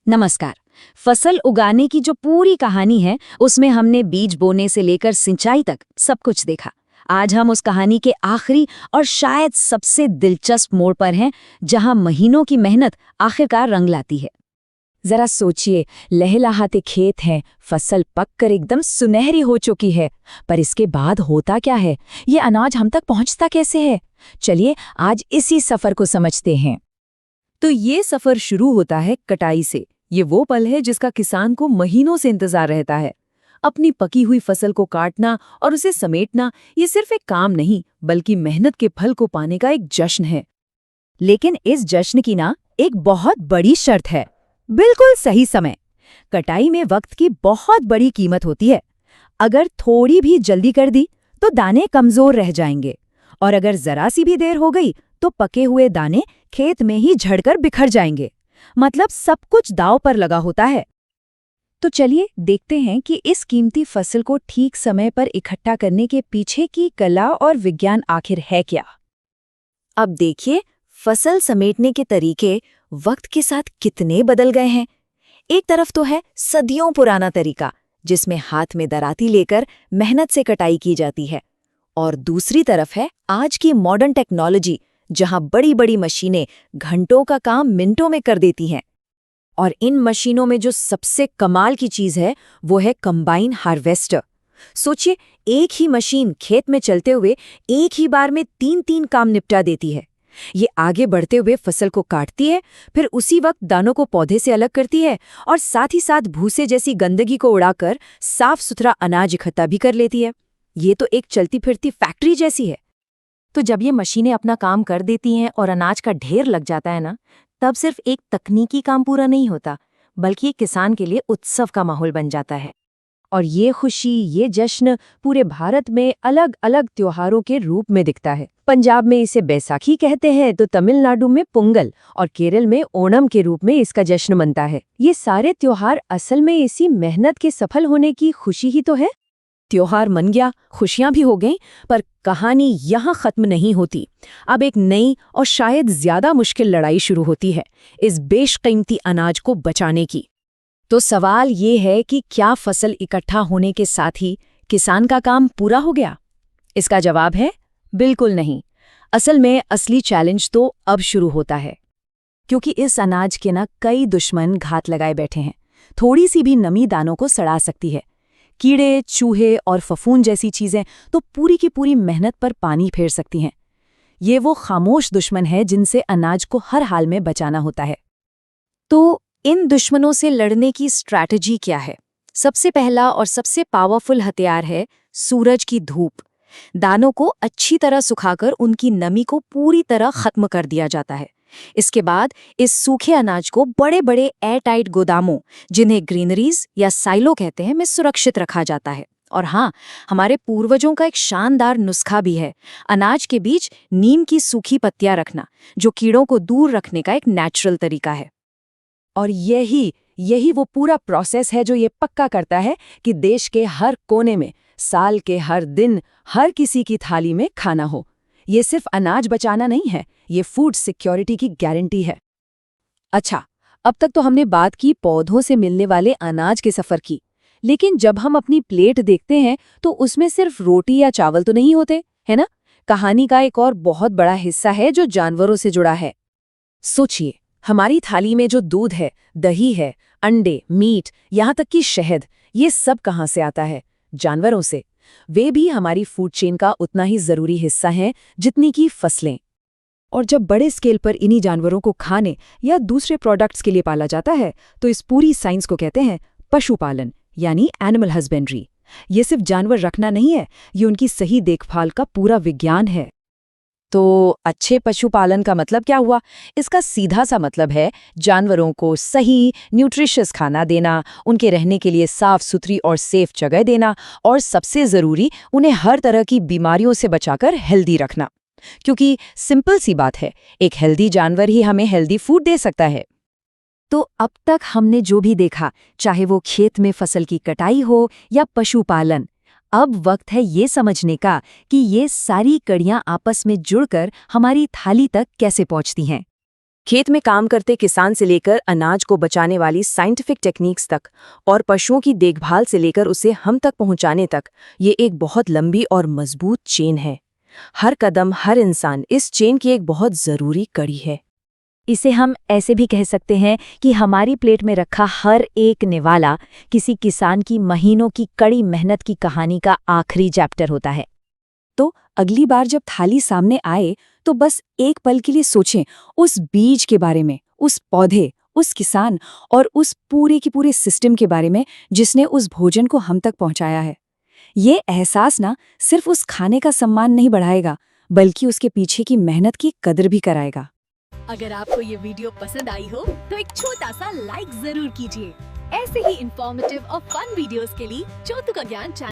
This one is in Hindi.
नमस्कार। फसल उगाने की जो पूरी कहानी है उसमें हमने बीज बोने से लेकर सिंचाई तक सब कुछ देखा। आज हम उस कहानी के आखिरी और शायद सबसे दिलचस्प मोड़ पर हैं, जहां महीनों की मेहनत आखिरकार रंग लाती है। जरा सोचिए, लहलहाते खेत हैं, फसल पककर एकदम सुनहरी हो चुकी है, पर इसके बाद होता क्या है? ये अनाज हम तक पहुंचता कैसे है? चलिए आज इसी सफर को समझते हैं। तो ये सफर शुरू होता है कटाई से। ये वो पल है जिसका किसान को महीनों से इंतजार रहता है। अपनी पकी हुई फसल को काटना और उसे समेटना ये सिर्फ एक काम नहीं, बल्कि मेहनत के फल को पाने का एक जश्न है। लेकिन इस जश्न की ना एक बहुत बड़ी शर्त है, बिल्कुल सही समय। कटाई में वक्त की बहुत बड़ी कीमत होती है। अगर थोड़ी भी जल्दी कर दी तो दाने कमजोर रह जाएंगे, और अगर जरा सी भी देर हो गई तो पके हुए दाने खेत में ही झड़कर बिखर जाएंगे। मतलब सब कुछ दांव पर लगा होता है। तो चलिए देखते हैं कि इस कीमती फसल को ठीक समय पर इकट्ठा करने के पीछे की कला और विज्ञान आखिर है क्या। अब देखिए, फसल समेटने के तरीके वक्त के साथ कितने बदल गए हैं। एक तरफ तो है सदियों पुराना तरीका, जिसमें हाथ में दराती लेकर मेहनत से कटाई की जाती है, और दूसरी तरफ है आज की मॉडर्न टेक्नोलॉजी, जहां बड़ी बड़ी मशीनें घंटों का काम मिनटों में कर देती हैं। और इन मशीनों में जो सबसे कमाल की चीज है वो है कंबाइन हार्वेस्टर। सोचिए, एक ही मशीन खेत में चलते हुए एक ही बार में 3-3 काम निपटा देती है। ये आगे बढ़ते हुए फसल को काटती है, फिर उसी वक्त दानों को पौधे से अलग करती है, और साथ ही साथ भूसे जैसी गंदगी को उड़ाकर साफ सुथरा अनाज इकट्ठा भी कर लेती है। ये तो एक चलती फिरती फैक्ट्री जैसी है। तो जब ये मशीनें अपना काम कर देती हैं और अनाज का ढेर लग जाता है ना, तब सिर्फ एक तकनीकी काम पूरा नहीं होता, बल्कि किसान के लिए उत्सव का माहौल बन जाता है। और ये खुशी, ये जश्न पूरे भारत में अलग अलग त्योहारों के रूप में दिखता है। पंजाब में इसे बैसाखी कहते हैं, तो तमिलनाडु में पोंगल और केरल में ओणम के रूप में इसका जश्न मनता है। ये सारे त्योहार असल में इसी मेहनत के सफल होने की खुशी ही तो है। त्योहार मन गया, खुशियां भी हो गईं, पर कहानी यहाँ खत्म नहीं होती। अब एक नई और शायद ज्यादा मुश्किल लड़ाई शुरू होती है इस बेशकीमती अनाज को बचाने की। तो सवाल ये है कि क्या फसल इकट्ठा होने के साथ ही किसान का काम पूरा हो गया? इसका जवाब है बिल्कुल नहीं। असल में असली चैलेंज तो अब शुरू होता है, क्योंकि इस अनाज के ना कई दुश्मन घात लगाए बैठे हैं। थोड़ी सी भी नमी दानों को सड़ा सकती है। कीड़े, चूहे और फफूंद जैसी चीजें तो पूरी की पूरी मेहनत पर पानी फेर सकती हैं। ये वो खामोश दुश्मन है जिनसे अनाज को हर हाल में बचाना होता है। तो इन दुश्मनों से लड़ने की स्ट्रैटेजी क्या है? सबसे पहला और सबसे पावरफुल हथियार है सूरज की धूप। दानों को अच्छी तरह सुखाकर उनकी नमी को पूरी तरह खत्म कर दिया जाता है। इसके बाद इस सूखे अनाज को बड़े बड़े एयरटाइट गोदामों, जिन्हें ग्रीनरीज या साइलो कहते हैं, में सुरक्षित रखा जाता है। और हाँ, हमारे पूर्वजों का एक शानदार नुस्खा भी है। अनाज के बीच नीम की सूखी पत्तियां रखना, जो कीड़ों को दूर रखने का एक नेचुरल तरीका है। और यही वो पूरा प्रोसेस है जो ये पक्का करता है कि देश के हर कोने में, साल के हर दिन, हर किसी की थाली में खाना हो। ये सिर्फ अनाज बचाना नहीं है, ये फूड सिक्योरिटी की गारंटी है। अच्छा, अब तक तो हमने बात की पौधों से मिलने वाले अनाज के सफर की, लेकिन जब हम अपनी प्लेट देखते हैं तो उसमें सिर्फ रोटी या चावल तो नहीं होते, है ना? कहानी का एक और बहुत बड़ा हिस्सा है जो जानवरों से जुड़ा है। सोचिए, हमारी थाली में जो दूध है, दही है, अंडे, मीट, यहाँ तक कि शहद, ये सब कहाँ से आता है? जानवरों से। वे भी हमारी फूड चेन का उतना ही जरूरी हिस्सा हैं जितनी कि फसलें। और जब बड़े स्केल पर इन्हीं जानवरों को खाने या दूसरे प्रोडक्ट्स के लिए पाला जाता है, तो इस पूरी साइंस को कहते हैं पशुपालन, यानी एनिमल हस्बेंड्री। ये सिर्फ जानवर रखना नहीं है, ये उनकी सही देखभाल का पूरा विज्ञान है। तो अच्छे पशुपालन का मतलब क्या हुआ? इसका सीधा सा मतलब है जानवरों को सही न्यूट्रिशियस खाना देना, उनके रहने के लिए साफ सुथरी और सेफ जगह देना, और सबसे ज़रूरी उन्हें हर तरह की बीमारियों से बचाकर हेल्दी रखना। क्योंकि सिंपल सी बात है, एक हेल्दी जानवर ही हमें हेल्दी फूड दे सकता है। तो अब तक हमने जो भी देखा, चाहे वो खेत में फसल की कटाई हो या पशुपालन, अब वक्त है ये समझने का कि ये सारी कड़ियां आपस में जुड़कर हमारी थाली तक कैसे पहुंचती हैं। खेत में काम करते किसान से लेकर अनाज को बचाने वाली साइंटिफिक टेक्निक्स तक और पशुओं की देखभाल से लेकर उसे हम तक पहुंचाने तक, ये एक बहुत लंबी और मजबूत चेन है। हर कदम, हर इंसान इस चेन की एक बहुत जरूरी कड़ी है। इसे हम ऐसे भी कह सकते हैं कि हमारी प्लेट में रखा हर एक निवाला किसी किसान की महीनों की कड़ी मेहनत की कहानी का आखिरी चैप्टर होता है। तो अगली बार जब थाली सामने आए तो बस एक पल के लिए सोचें उस बीज के बारे में, उस पौधे, उस किसान और उस पूरे की पूरे सिस्टम के बारे में जिसने उस भोजन को हम तक पहुंचाया है। ये एहसास ना सिर्फ उस खाने का सम्मान नहीं बढ़ाएगा, बल्कि उसके पीछे की मेहनत की कदर भी कराएगा। अगर आपको ये वीडियो पसंद आई हो तो एक छोटा सा लाइक जरूर कीजिए। ऐसे ही इंफॉर्मेटिव और फन वीडियोस के लिए चौतुका ज्ञान चैनल